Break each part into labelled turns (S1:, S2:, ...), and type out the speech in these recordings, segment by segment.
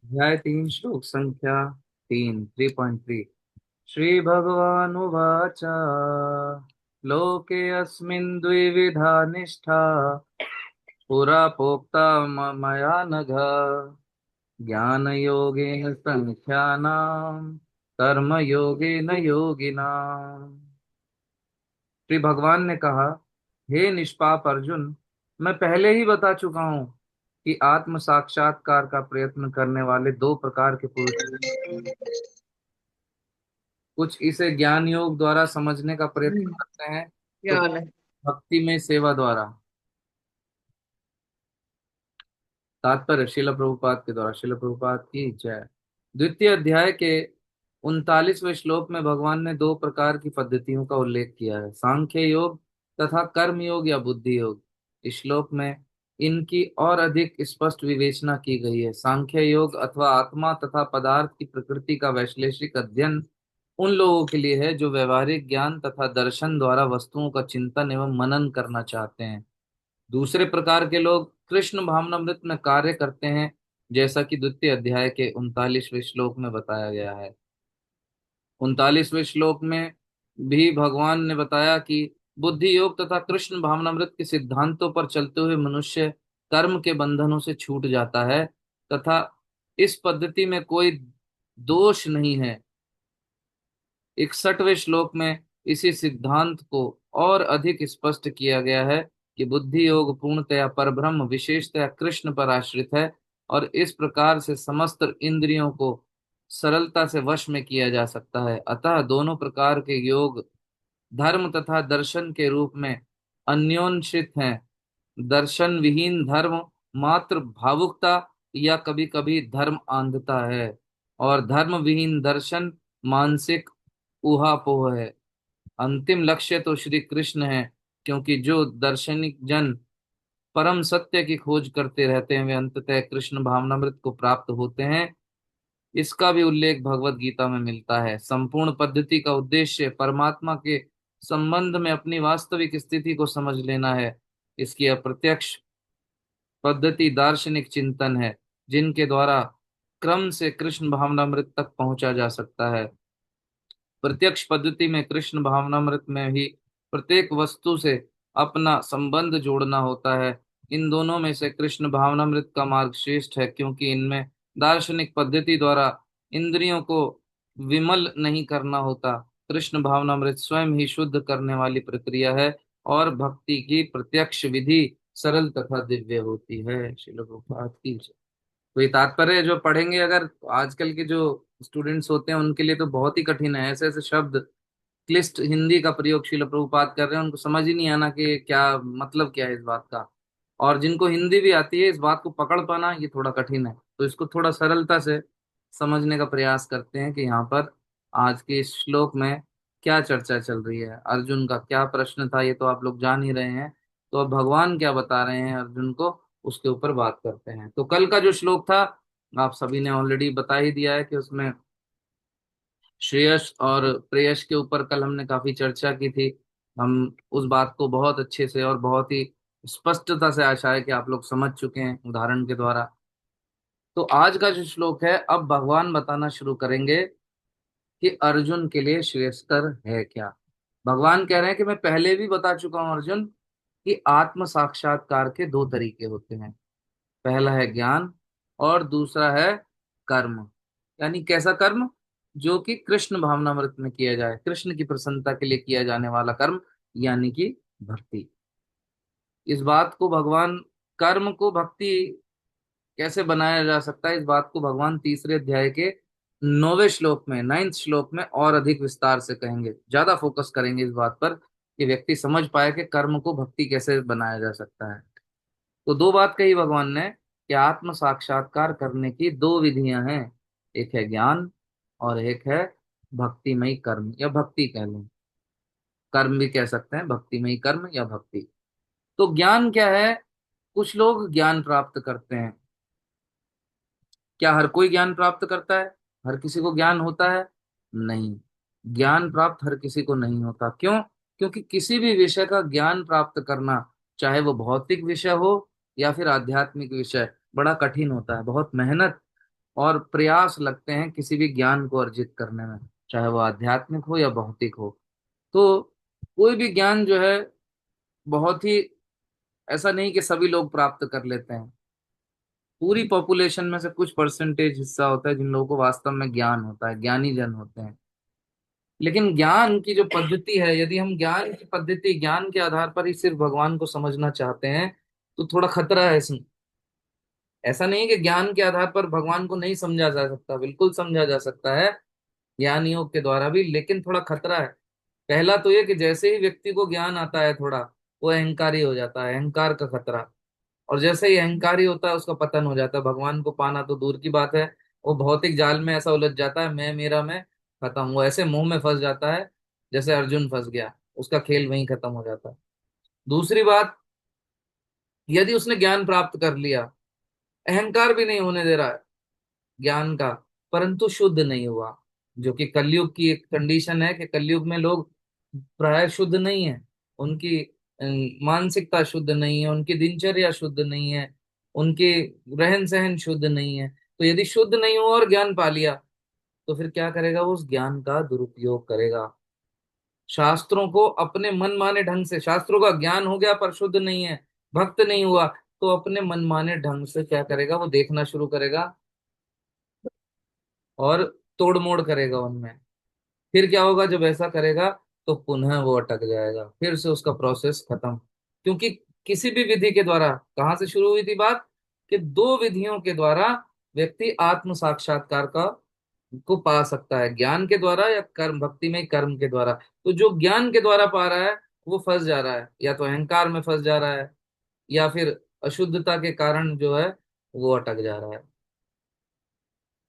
S1: अध्याय 3 श्लोक संख्या 3 श्री भगवानुवाच लोके अस्मिन् द्विविधा निष्ठा पुरा प्रोक्ता मया नघ ज्ञानयोगेन संख्यानां कर्मयोगेन योगिनाम्। श्री भगवान ने कहा, हे निष्पाप अर्जुन, मैं पहले ही बता चुका हूं कि आत्म साक्षात्कार का प्रयत्न करने वाले दो प्रकार के पुरुष, कुछ इसे ज्ञान योग द्वारा समझने का प्रयत्न करते हैं, तो
S2: ज्ञान है।
S1: भक्ति में सेवा द्वारा। तात्पर्य शिल प्रभुपाद के द्वारा। शिल प्रभुपाद की जय। द्वितीय अध्याय के 39वें श्लोक में भगवान ने दो प्रकार की पद्धतियों का उल्लेख किया है, सांख्य योग तथा कर्म योग या बुद्धि योग। इस श्लोक में इनकी और अधिक स्पष्ट विवेचना की गई है। सांख्य योग अथवा आत्मा तथा पदार्थ की प्रकृति का वैश्लेषिक अध्ययन उन लोगों के लिए है जो व्यवहारिक ज्ञान तथा दर्शन द्वारा वस्तुओं का चिंतन एवं मनन करना चाहते हैं। दूसरे प्रकार के लोग कृष्ण भावनामृत में कार्य करते हैं, जैसा कि द्वितीय अध्याय के 39वें श्लोक में बताया गया है। 39वें श्लोक में भी भगवान ने बताया कि बुद्धि योग तथा कृष्ण भावनामृत के सिद्धांतों पर चलते हुए मनुष्य कर्म के बंधनों से छूट जाता है तथा इस पद्धति में कोई दोष नहीं है। 61वें श्लोक में इसी सिद्धांत को और अधिक स्पष्ट किया गया है कि बुद्धि योग पूर्णतया परब्रह्म विशेषतया कृष्ण पर आश्रित है और इस प्रकार से समस्त इंद्रियों को सरलता से वश में किया जा सकता है। अतः दोनों प्रकार के योग धर्म तथा दर्शन के रूप में अन्योन्यशित हैं। दर्शन विहीन धर्म मात्र भावुकता या कभी कभी धर्म अंधता है, और धर्म विहीन दर्शन मानसिक ऊहापोह है। अंतिम लक्ष्य तो श्री कृष्ण है, क्योंकि जो दार्शनिक जन परम सत्य की खोज करते रहते हैं वे अंततः कृष्ण भावनामृत को प्राप्त होते हैं। इसका भी उल्लेख भगवत गीता में मिलता है। संपूर्ण पद्धति का उद्देश्य परमात्मा के संबंध में अपनी वास्तविक स्थिति को समझ लेना है। इसकी अप्रत्यक्ष पद्धति दार्शनिक चिंतन है, जिनके द्वारा क्रम से कृष्ण भावनामृत तक पहुंचा जा सकता है। प्रत्यक्ष पद्धति में कृष्ण भावनामृत में ही प्रत्येक वस्तु से अपना संबंध जोड़ना होता है। इन दोनों में से कृष्ण भावनामृत का मार्ग श्रेष्ठ है, क्योंकि इनमें दार्शनिक पद्धति द्वारा इंद्रियों को विमल नहीं करना होता। कृष्ण भावनामृत स्वयं ही शुद्ध करने वाली प्रक्रिया है और भक्ति की प्रत्यक्ष विधि सरल तथा दिव्य होती है। श्रील प्रभुपाद की जय। तो ये तात्पर्य जो पढ़ेंगे अगर, तो आजकल के जो स्टूडेंट्स होते हैं उनके लिए तो बहुत ही कठिन है। ऐसे ऐसे शब्द क्लिष्ट हिंदी का प्रयोग शिल प्रभुपाद कर रहे हैं, उनको समझ ही नहीं आना कि क्या मतलब क्या है इस बात का। और जिनको हिंदी भी आती है, इस बात को पकड़ पाना ये थोड़ा कठिन है। तो इसको थोड़ा सरलता से समझने का प्रयास करते हैं कि यहाँ पर आज के इस श्लोक में क्या चर्चा चल रही है। अर्जुन का क्या प्रश्न था ये तो आप लोग जान ही रहे हैं। तो अब भगवान क्या बता रहे हैं अर्जुन को, उसके ऊपर बात करते हैं। तो कल का जो श्लोक था आप सभी ने ऑलरेडी बता ही दिया है कि उसमें श्रेयस और प्रेयस के ऊपर कल हमने काफी चर्चा की थी। हम उस बात को बहुत अच्छे से और बहुत ही स्पष्टता से, आशा है कि आप लोग समझ चुके हैं उदाहरण के द्वारा। तो आज का जो श्लोक है, अब भगवान बताना शुरू करेंगे कि अर्जुन के लिए श्रेयस्कर है क्या। भगवान कह रहे हैं कि मैं पहले भी बता चुका हूं अर्जुन कि आत्म साक्षात्कार के दो तरीके होते हैं। पहला है ज्ञान और दूसरा है कर्म। यानी कैसा कर्म? जो कि कृष्ण भावनामृत में किया जाए, कृष्ण की प्रसन्नता के लिए किया जाने वाला कर्म, यानी कि भक्ति। इस बात को भगवान, कर्म को भक्ति कैसे बनाया जा सकता है, इस बात को भगवान तीसरे अध्याय के 9वें श्लोक में, 9th श्लोक में और अधिक विस्तार से कहेंगे। ज्यादा फोकस करेंगे इस बात पर कि व्यक्ति समझ पाए कि कर्म को भक्ति कैसे बनाया जा सकता है। तो दो बात कही भगवान ने कि आत्म साक्षात्कार करने की दो विधियां हैं, एक है ज्ञान और एक है भक्तिमय कर्म या भक्ति कह लें। कर्म भी कह सकते हैं, भक्तिमय कर्म या भक्ति। तो ज्ञान क्या है? कुछ लोग ज्ञान प्राप्त करते हैं। क्या हर कोई ज्ञान प्राप्त करता है? हर किसी को ज्ञान होता है? नहीं, ज्ञान प्राप्त हर किसी को नहीं होता। क्यों? क्योंकि किसी भी विषय का ज्ञान प्राप्त करना, चाहे वो भौतिक विषय हो या फिर आध्यात्मिक विषय, बड़ा कठिन होता है। बहुत मेहनत और प्रयास लगते हैं किसी भी ज्ञान को अर्जित करने में, चाहे वो आध्यात्मिक हो या भौतिक हो। तो कोई भी ज्ञान जो है बहुत ही, ऐसा नहीं कि सभी लोग प्राप्त कर लेते हैं। पूरी पॉपुलेशन में से कुछ परसेंटेज हिस्सा होता है जिन लोगों को वास्तव में ज्ञान होता है, ज्ञानी जन होते हैं। लेकिन ज्ञान की जो पद्धति है, यदि हम ज्ञान की पद्धति, ज्ञान के आधार पर ही सिर्फ भगवान को समझना चाहते हैं, तो थोड़ा खतरा है इसमें। ऐसा नहीं है कि ज्ञान के आधार पर भगवान को नहीं समझा जा सकता, बिल्कुल समझा जा सकता है ज्ञान योग के द्वारा भी, लेकिन थोड़ा खतरा है। पहला तो ये कि जैसे ही व्यक्ति को ज्ञान आता है थोड़ा, वो अहंकारी हो जाता है, अहंकार का खतरा। और जैसे ही अहंकारी होता है उसका पतन हो जाता है, भगवान को पाना तो दूर की बात है, वो भौतिक जाल में ऐसा उलझ जाता है, मैं मेरा मैं, खत्म। वो ऐसे मुंह में फंस जाता है जैसे अर्जुन फंस गया, उसका खेल वहीं खत्म हो जाता है। दूसरी बात, यदि उसने ज्ञान प्राप्त कर लिया, अहंकार भी नहीं होने दे रहा है ज्ञान का, परंतु शुद्ध नहीं हुआ, जो कि कलयुग की एक कंडीशन है कि कलयुग में लोग प्राय शुद्ध नहीं है। उनकी मानसिकता शुद्ध नहीं है, उनकी दिनचर्या शुद्ध नहीं है, उनके रहन सहन शुद्ध नहीं है। तो यदि शुद्ध नहीं हुआ और ज्ञान पा लिया, तो फिर क्या करेगा, वो उस ज्ञान का दुरुपयोग करेगा। शास्त्रों को अपने मन माने ढंग से, शास्त्रों का ज्ञान हो गया पर शुद्ध नहीं है, भक्त नहीं हुआ, तो अपने मन माने ढंग से क्या करेगा, वो देखना शुरू करेगा और तोड़ मोड़ करेगा उनमें। फिर क्या होगा, जब ऐसा करेगा तो पुनः वो अटक जाएगा, फिर से उसका प्रोसेस खत्म। क्योंकि किसी भी विधि के द्वारा, कहाँ से शुरू हुई थी बात, कि दो विधियों के द्वारा व्यक्ति आत्म साक्षात्कार का को पा सकता है, ज्ञान के द्वारा या कर्म, भक्ति में कर्म के द्वारा। तो जो ज्ञान के द्वारा पा रहा है वो फंस जा रहा है, या तो अहंकार में फंस जा रहा है, या फिर अशुद्धता के कारण जो है वो अटक जा रहा है।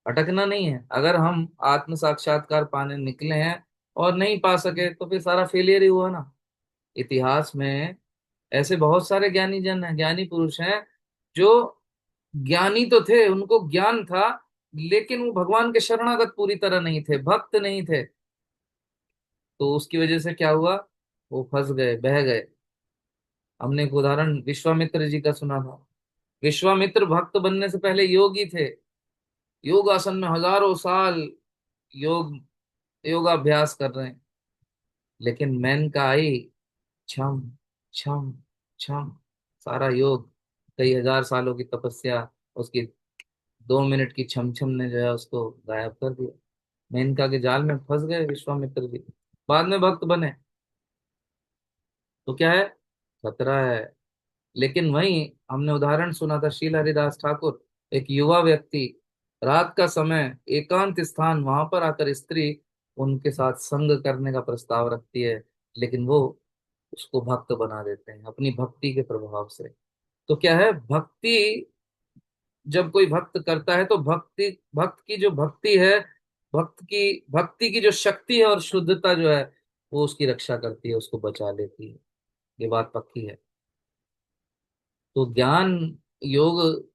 S1: अटकना नहीं है, अगर हम आत्म साक्षात्कार पाने निकले हैं और नहीं पा सके तो फिर सारा फेलियर ही हुआ ना। इतिहास में ऐसे बहुत सारे ज्ञानी जन हैं, ज्ञानी पुरुष हैं, जो ज्ञानी तो थे, उनको ज्ञान था, लेकिन वो भगवान के शरणागत पूरी तरह नहीं थे, भक्त नहीं थे। तो उसकी वजह से क्या हुआ, वो फंस गए, बह गए। हमने एक उदाहरण विश्वामित्र जी का सुना था। विश्वामित्र भक्त बनने से पहले योगी थे, योगासन में हजारों साल योग योगाभ्यास कर रहे हैं। लेकिन मैन का आई, छम छम छम, सारा योग, कई हजार सालों की तपस्या, उसकी 2 मिनट की छम छम ने जो है उसको गायब कर दिया। मेनका के जाल में फंस गए विश्वामित्र जी, बाद में भक्त बने। तो क्या है, खतरा है। लेकिन वहीं हमने उदाहरण सुना था शील हरिदास ठाकुर, एक युवा व्यक्ति, रात का समय, एकांत स्थान, वहां पर आकर स्त्री उनके साथ संग करने का प्रस्ताव रखती है, लेकिन वो उसको भक्त बना देते हैं अपनी भक्ति के प्रभाव से। तो क्या है, भक्ति, जब कोई भक्त करता है तो भक्ति, भक्त की जो भक्ति है, भक्ति की जो शक्ति है और शुद्धता जो है, वो उसकी रक्षा करती है, उसको बचा लेती है। ये बात पक्की है। तो ज्ञान योग,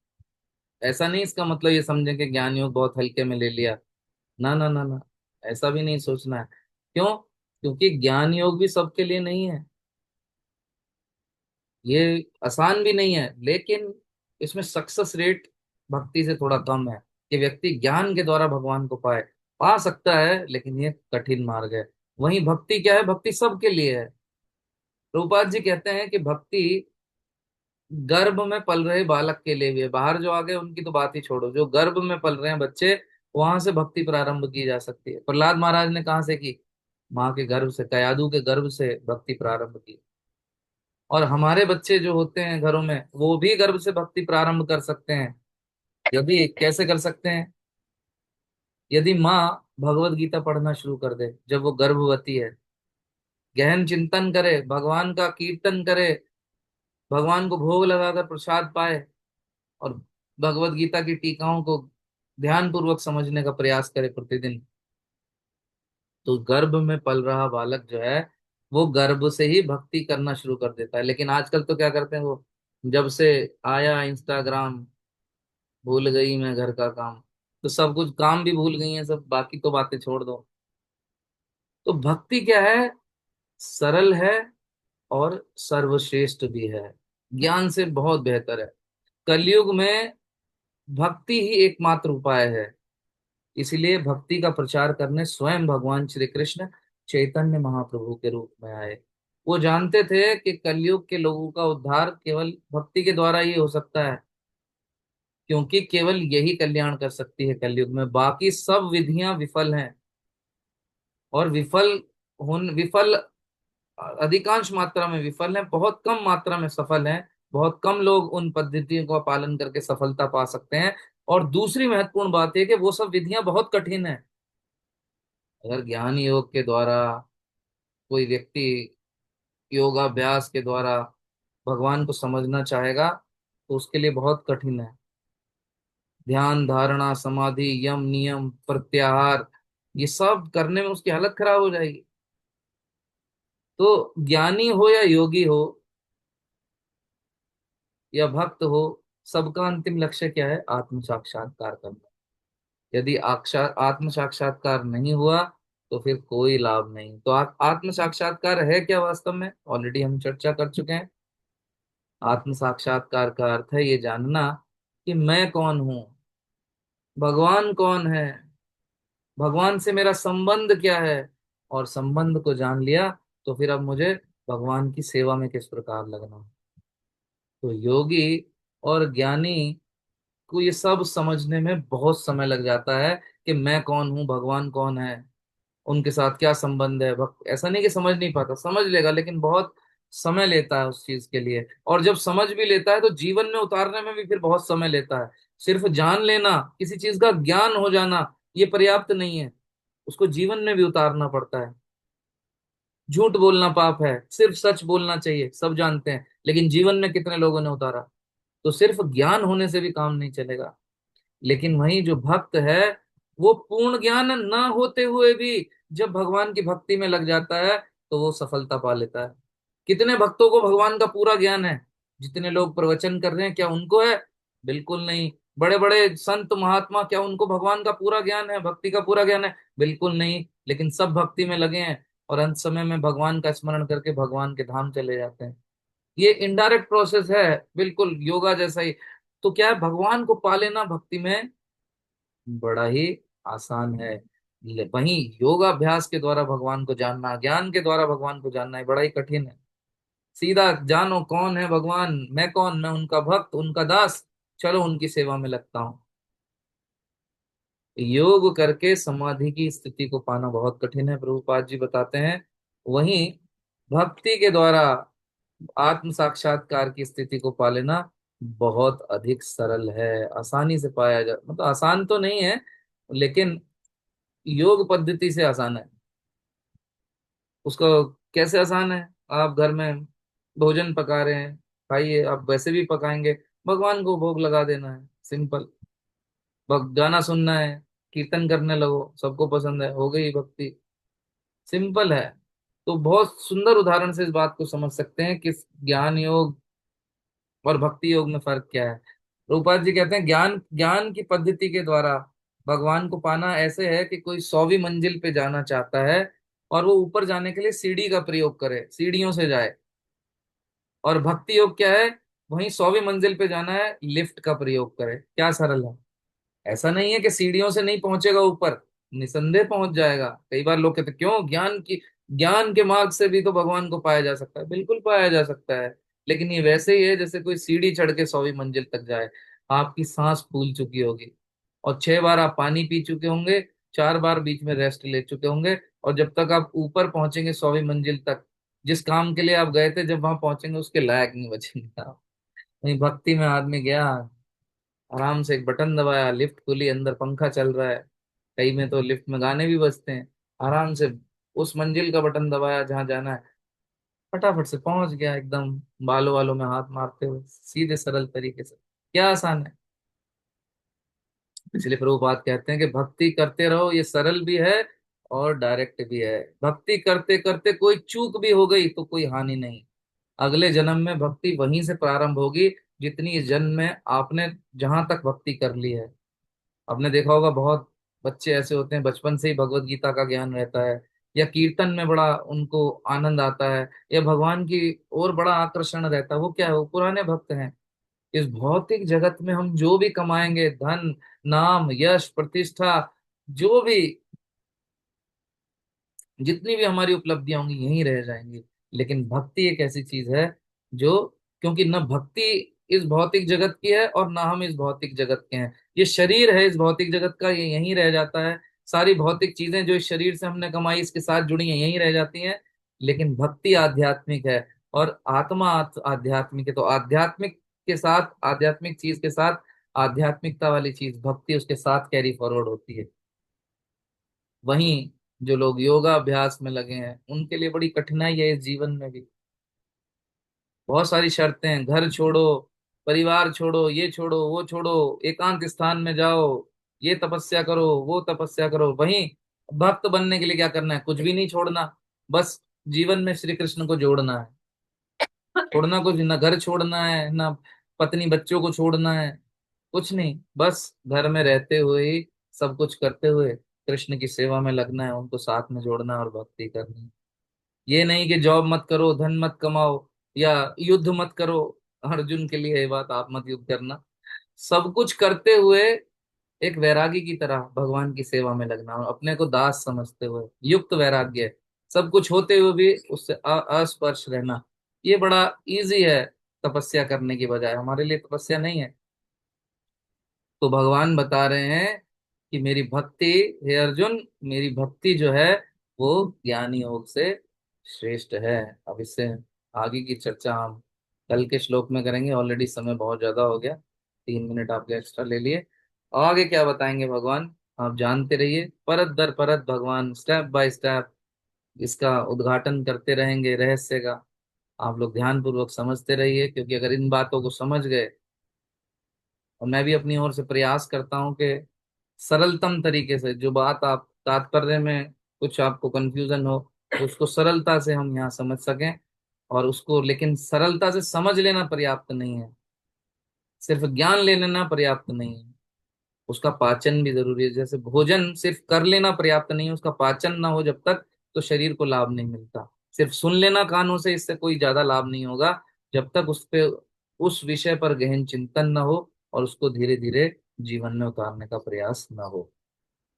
S1: ऐसा नहीं इसका मतलब ये समझें कि ज्ञान योग बहुत हल्के में ले लिया, ना ना ना ना, ऐसा भी नहीं सोचना है। क्यों? क्योंकि ज्ञान योग भी सबके लिए नहीं है, ये आसान भी नहीं है, लेकिन इसमें सक्सेस रेट भक्ति से थोड़ा कम है, कि व्यक्ति ज्ञान के द्वारा भगवान को पाए। पा सकता है, लेकिन ये कठिन मार्ग है। वहीं भक्ति क्या है, भक्ति सबके लिए है। प्रभुपाद जी कहते हैं कि भक्ति गर्भ में पल रहे बालक के लिए भी है, बाहर जो आ गए उनकी तो बात ही छोड़ो, जो गर्भ में पल रहे हैं बच्चे, वहां से भक्ति प्रारंभ की जा सकती है। प्रहलाद महाराज ने कहाँ से की, माँ के गर्भ से, कयादू के गर्भ से भक्ति प्रारंभ की। और हमारे बच्चे जो होते हैं घरों में, वो भी गर्भ से भक्ति प्रारंभ कर सकते हैं। यदि, कैसे कर सकते हैं, यदि माँ भगवत गीता पढ़ना शुरू कर दे जब वो गर्भवती है, गहन चिंतन करे, भगवान का कीर्तन करे, भगवान को भोग लगाकर प्रसाद पाए, और भगवत गीता की टीकाओं को ध्यान पूर्वक समझने का प्रयास करे प्रतिदिन, तो गर्भ में पल रहा बालक जो है वो गर्भ से ही भक्ति करना शुरू कर देता है। लेकिन आजकल तो क्या करते हैं, वो जब से आया इंस्टाग्राम, भूल गई मैं घर का काम, तो सब कुछ काम भी भूल गई है सब, बाकी तो बातें छोड़ दो। तो भक्ति क्या है, सरल है और सर्वश्रेष्ठ भी है, ज्ञान से बहुत बेहतर है। कलयुग में भक्ति ही एकमात्र उपाय है। इसलिए भक्ति का प्रचार करने स्वयं भगवान श्री कृष्ण चैतन्य महाप्रभु के रूप में आए। वो जानते थे कि कलयुग के लोगों का उद्धार केवल भक्ति के द्वारा ही हो सकता है, क्योंकि केवल यही कल्याण कर सकती है कलयुग में, बाकी सब विधियां विफल हैं। और विफल अधिकांश मात्रा में विफल हैं, बहुत कम मात्रा में सफल हैं। बहुत कम लोग उन पद्धतियों का पालन करके सफलता पा सकते हैं। और दूसरी महत्वपूर्ण बात यह कि वो सब विधियां बहुत कठिन है। अगर ज्ञान योग के द्वारा कोई व्यक्ति योगाभ्यास के द्वारा भगवान को समझना चाहेगा तो उसके लिए बहुत कठिन है। ध्यान, धारणा, समाधि, यम, नियम, प्रत्याहार, ये सब करने में उसकी हालत खराब हो जाएगी। तो ज्ञानी हो या योगी हो या भक्त हो, सबका अंतिम लक्ष्य क्या है? आत्म साक्षात्कार करना। यदि आत्म साक्षात्कार नहीं हुआ तो फिर कोई लाभ नहीं। तो आत्म साक्षात्कार है क्या वास्तव में? ऑलरेडी हम चर्चा कर चुके हैं। आत्म साक्षात्कार का अर्थ है ये जानना कि मैं कौन हूँ, भगवान कौन है, भगवान से मेरा संबंध क्या है। और संबंध को जान लिया तो फिर अब मुझे भगवान की सेवा में किस प्रकार लगना है। तो योगी और ज्ञानी को ये सब समझने में बहुत समय लग जाता है कि मैं कौन हूँ, भगवान कौन है, उनके साथ क्या संबंध है। भक्त ऐसा नहीं कि समझ नहीं पाता, समझ लेगा, लेकिन बहुत समय लेता है उस चीज के लिए। और जब समझ भी लेता है तो जीवन में उतारने में भी फिर बहुत समय लेता है। सिर्फ जान लेना, किसी चीज का ज्ञान हो जाना, ये पर्याप्त नहीं है, उसको जीवन में भी उतारना पड़ता है। झूठ बोलना पाप है, सिर्फ सच बोलना चाहिए, सब जानते हैं, लेकिन जीवन में कितने लोगों ने उतारा। तो सिर्फ ज्ञान होने से भी काम नहीं चलेगा। लेकिन वही जो भक्त है, वो पूर्ण ज्ञान न होते हुए भी जब भगवान की भक्ति में लग जाता है तो वो सफलता पा लेता है। कितने भक्तों को भगवान का पूरा ज्ञान है? जितने लोग प्रवचन कर रहे हैं क्या उनको है? बिल्कुल नहीं। बड़े बड़े संत महात्मा, क्या उनको भगवान का पूरा ज्ञान है, भक्ति का पूरा ज्ञान है? बिल्कुल नहीं। लेकिन सब भक्ति में लगे हैं और अंत समय में भगवान का स्मरण करके भगवान के धाम चले जाते हैं। ये इनडायरेक्ट प्रोसेस है, बिल्कुल योगा जैसा ही। तो क्या है, भगवान को पा लेना भक्ति में बड़ा ही आसान है। वहीं योगाभ्यास के द्वारा भगवान को जानना, ज्ञान के द्वारा भगवान को जानना है बड़ा ही कठिन है। सीधा जानो कौन है भगवान, मैं कौन, मैं उनका भक्त, उनका दास, चलो उनकी सेवा में लगता हूँ। योग करके समाधि की स्थिति को पाना बहुत कठिन है, प्रभुपाद जी बताते हैं। वहीं भक्ति के द्वारा आत्म साक्षात्कार की स्थिति को पा लेना बहुत अधिक सरल है, आसानी से पाया जा, मतलब आसान तो नहीं है, लेकिन योग पद्धति से आसान है। उसको कैसे आसान है? आप घर में भोजन पका रहे हैं, खाइए, आप वैसे भी पकाएंगे, भगवान को भोग लगा देना है, सिंपल। गाना सुनना है, कीर्तन करने लगो, सबको पसंद है, हो गई भक्ति, सिंपल है। तो बहुत सुंदर उदाहरण से इस बात को समझ सकते हैं कि ज्ञान योग और भक्ति योग में फर्क क्या है। रूपा जी कहते हैं ज्ञान ज्ञान की पद्धति के द्वारा भगवान को पाना ऐसे है कि कोई 100वीं मंजिल पे जाना चाहता है और वो ऊपर जाने के लिए सीढ़ी का प्रयोग करे, सीढ़ियों से जाए। और भक्ति योग क्या है? वहीं 100वीं मंजिल पे जाना है, लिफ्ट का प्रयोग करे। क्या सरल है। ऐसा नहीं है कि सीढ़ियों से नहीं पहुंचेगा ऊपर, निसंदेह पहुंच जाएगा। कई बार लोग कहते हैं, क्यों, ज्ञान के मार्ग से भी तो भगवान को पाया जा सकता है। बिल्कुल पाया जा सकता है, लेकिन ये वैसे ही है जैसे कोई सीढ़ी चढ़ के 100वीं मंजिल तक जाए। आपकी सांस फूल चुकी होगी और 6 बार आप पानी पी चुके होंगे, 4 बार बीच में रेस्ट ले चुके होंगे, और जब तक आप ऊपर पहुंचेंगे 100वीं मंजिल तक, जिस काम के लिए आप गए थे, जब वहां पहुंचेंगे उसके लायक नहीं बचेंगे आप। वहीं भक्ति में आदमी गया, आराम से एक बटन दबाया, लिफ्ट खुली, अंदर पंखा चल रहा है, कई में तो लिफ्ट में गाने भी बजते हैं, आराम से उस मंजिल का बटन दबाया जहां जाना है, फटाफट से पहुंच गया, एकदम बालों वालों में हाथ मारते हुए, सीधे सरल तरीके से। क्या आसान है। इसलिए प्रभुपाद कहते हैं कि भक्ति करते रहो, ये सरल भी है और डायरेक्ट भी है। भक्ति करते करते कोई चूक भी हो गई तो कोई हानि नहीं। अगले जन्म में भक्ति वहीं से प्रारंभ होगी जितनी इस जन्म में आपने जहां तक भक्ति कर ली है। आपने देखा होगा बहुत बच्चे ऐसे होते हैं, बचपन से ही भगवत गीता का ज्ञान रहता है, या कीर्तन में बड़ा उनको आनंद आता है, या भगवान की ओर बड़ा आकर्षण रहता है। वो क्या है? वो पुराने भक्त हैं, इस भौतिक जगत में हम जो भी कमाएंगे, धन, नाम, यश, प्रतिष्ठा, जो भी, जितनी भी हमारी उपलब्धियां होंगी यहीं रह जाएंगी। लेकिन भक्ति एक ऐसी चीज है जो, क्योंकि न भक्ति इस भौतिक जगत की है और ना हम इस भौतिक जगत के हैं। ये शरीर है इस भौतिक जगत का, ये यहीं रह जाता है। सारी भौतिक चीजें जो इस शरीर से हमने कमाई इसके साथ जुड़ी हैं यहीं रह जाती हैं। लेकिन भक्ति आध्यात्मिक है और आत्मा आध्यात्मिक है। तो आध्यात्मिक के साथ, आध्यात्मिक चीज के साथ आध्यात्मिकता वाली चीज भक्ति उसके साथ कैरी फॉरवर्ड होती है। वहीं जो लोग योगा अभ्यास में लगे हैं उनके लिए बड़ी कठिनाई है इस जीवन में भी। बहुत सारी शर्तें हैं, घर छोड़ो, परिवार छोड़ो, ये छोड़ो, वो छोड़ो, एकांत स्थान में जाओ, ये तपस्या करो, वो तपस्या करो। वहीं भक्त बनने के लिए क्या करना है? कुछ भी नहीं छोड़ना, बस जीवन में श्री कृष्ण को जोड़ना है। छोड़ना कुछ ना, घर छोड़ना है ना, पत्नी बच्चों को छोड़ना है, कुछ नहीं, बस घर में रहते हुए ही, सब कुछ करते हुए कृष्ण की सेवा में लगना है, उनको साथ में जोड़ना है और भक्ति करनी है। ये नहीं कि जॉब मत करो, धन मत कमाओ, या युद्ध मत करो। अर्जुन के लिए ये बात, आप मत युद्ध करना। सब कुछ करते हुए एक वैरागी की तरह भगवान की सेवा में लगना और अपने को दास समझते हुए, युक्त वैराग्य है। सब कुछ होते हुए भी उससे अस्पर्श रहना। ये बड़ा इजी है तपस्या करने की बजाय, हमारे लिए तपस्या नहीं है। तो भगवान बता रहे हैं कि मेरी भक्ति, हे अर्जुन, मेरी भक्ति जो है वो ज्ञानी योग से श्रेष्ठ है। अब इससे आगे की चर्चा हम कल के श्लोक में करेंगे, ऑलरेडी समय बहुत ज्यादा हो गया, 3 मिनट आपके एक्स्ट्रा ले लिए। आगे क्या बताएंगे भगवान आप जानते रहिए, परत दर परत भगवान स्टेप बाय स्टेप इसका उद्घाटन करते रहेंगे रहस्य का। आप लोग ध्यान पूर्वक समझते रहिए, क्योंकि अगर इन बातों को समझ गए, और मैं भी अपनी ओर से प्रयास करता हूँ कि सरलतम तरीके से जो बात आप तात्पर्य में कुछ आपको कंफ्यूजन हो तो उसको सरलता से हम यहाँ समझ सकें। और उसको, लेकिन सरलता से समझ लेना पर्याप्त नहीं है, सिर्फ ज्ञान ले लेना पर्याप्त नहीं है, उसका पाचन भी जरूरी है। जैसे भोजन सिर्फ कर लेना पर्याप्त नहीं है, उसका पाचन ना हो जब तक तो शरीर को लाभ नहीं मिलता। सिर्फ सुन लेना कानों से, इससे कोई ज्यादा लाभ नहीं होगा जब तक उस पे, उस विषय पर गहन चिंतन न हो और उसको धीरे धीरे जीवन में उतारने का प्रयास न हो।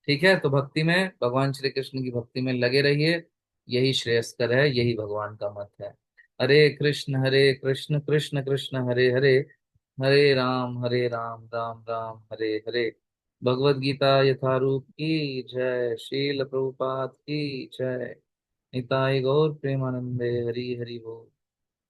S1: ठीक है, तो भक्ति में, भगवान श्री कृष्ण की भक्ति में लगे रहिए, यही श्रेयस्कर है, यही भगवान का मत है। हरे कृष्ण कृष्ण कृष्ण हरे हरे, हरे राम राम राम हरे हरे। भगवद गीता यथारूप की जय, श्रील प्रभुपाद की जय। निताई गौर प्रेमानंदे, हरि हरि बोल।